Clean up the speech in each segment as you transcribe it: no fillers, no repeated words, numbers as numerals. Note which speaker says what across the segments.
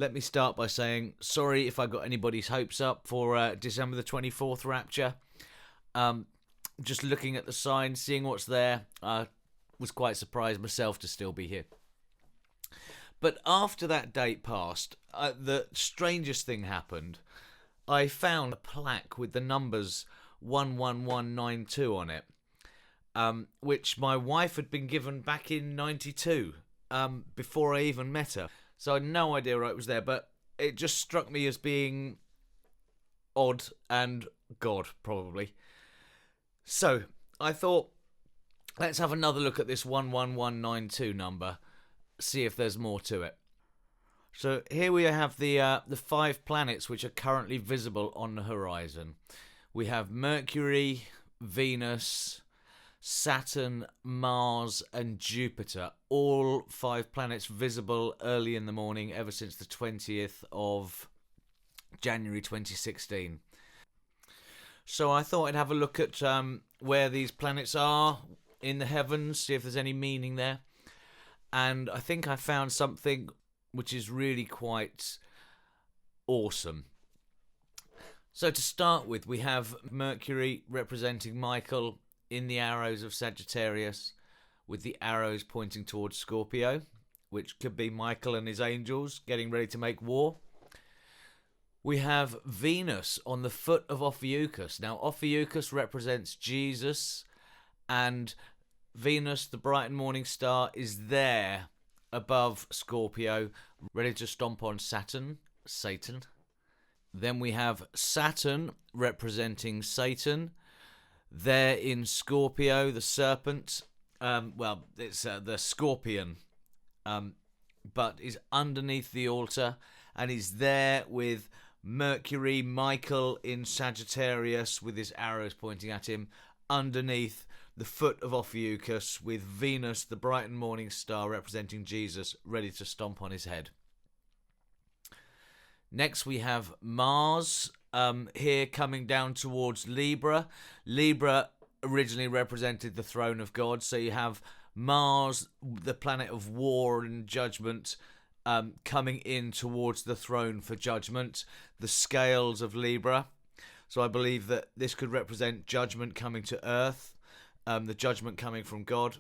Speaker 1: Let me start by saying sorry if I got anybody's hopes up for December the 24th Rapture. Just looking at the sign, seeing what's there, was quite surprised myself to still be here. But after that date passed, the strangest thing happened. I found a plaque with the numbers 11192 on it, which my wife had been given back in 92, before I even met her. So I had no idea it was there, but it just struck me as being odd and God, probably. So I thought, let's have another look at this 11192 number, see if there's more to it. So here we have the 5 planets which are currently visible on the horizon. We have Mercury, Venus, Saturn, Mars and Jupiter, all 5 planets visible early in the morning ever since the 20th of January 2016. So I thought I'd have a look at where these planets are in the heavens, see if there's any meaning there. And I think I found something which is really quite awesome. So to start with, we have Mercury representing Michael in the arrows of Sagittarius, with the arrows pointing towards Scorpio, which could be Michael and his angels getting ready to make war. We have Venus on the foot of Ophiuchus. Now, Ophiuchus represents Jesus, and Venus, the bright and morning star, is there above Scorpio, ready to stomp on Satan. Then we have Saturn representing Satan, there in Scorpio, the serpent. It's the scorpion, but is underneath the altar, and is there with Mercury, Michael in Sagittarius with his arrows pointing at him, underneath the foot of Ophiuchus, with Venus, the bright and morning star, representing Jesus, ready to stomp on his head. Next we have Mars, here coming down towards Libra. Libra originally represented the throne of God, so you have Mars, the planet of war and judgment, coming in towards the throne for judgment, the scales of Libra. So I believe that this could represent judgment coming to Earth, the judgment coming from God.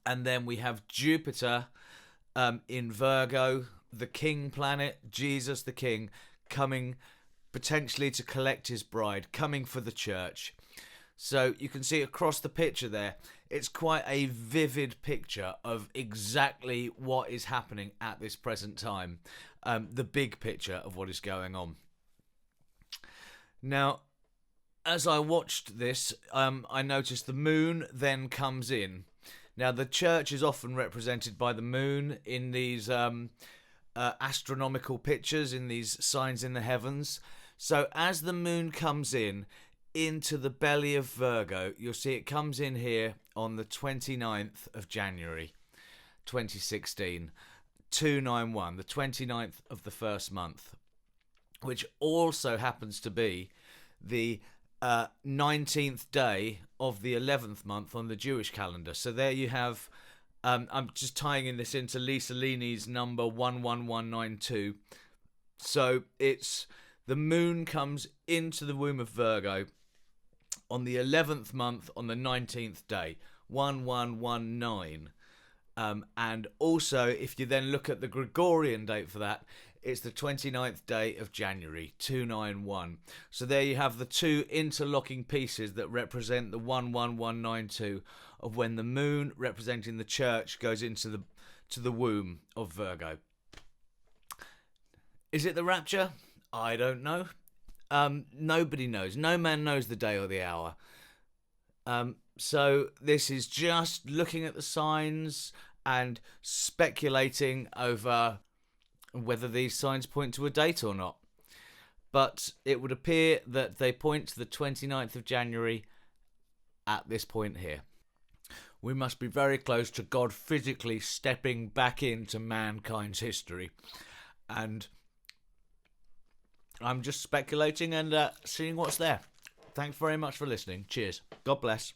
Speaker 1: And then we have Jupiter in Virgo, the king planet, Jesus the king, coming potentially to collect his bride, coming for the church. So you can see across the picture there, it's quite a vivid picture of exactly what is happening at this present time, the big picture of what is going on. Now, as I watched this, I noticed the moon then comes in. Now, the church is often represented by the moon in these astronomical pictures, in these signs in the heavens. So as the moon comes in into the belly of Virgo, you'll see it comes in here on the 29th of January 2016, 291, the 29th of the first month, which also happens to be the 19th day of the 11th month on the Jewish calendar. So there you have, I'm just tying in this into Lisa Lini's number 11192. So it's the moon comes into the womb of Virgo on the 11th month on the 19th day, 1119. And also, if you then look at the Gregorian date for that, it's the 29th day of January, 291. So there you have the two interlocking pieces that represent the 11192 of when the moon, representing the church, goes into the womb of Virgo. Is it the rapture? I don't know. Nobody knows. No man knows the day or the hour. So this is just looking at the signs and speculating over whether these signs point to a date or not. But it would appear that they point to the 29th of January at this point here. We must be very close to God physically stepping back into mankind's history. And I'm just speculating and seeing what's there. Thanks very much for listening. Cheers. God bless.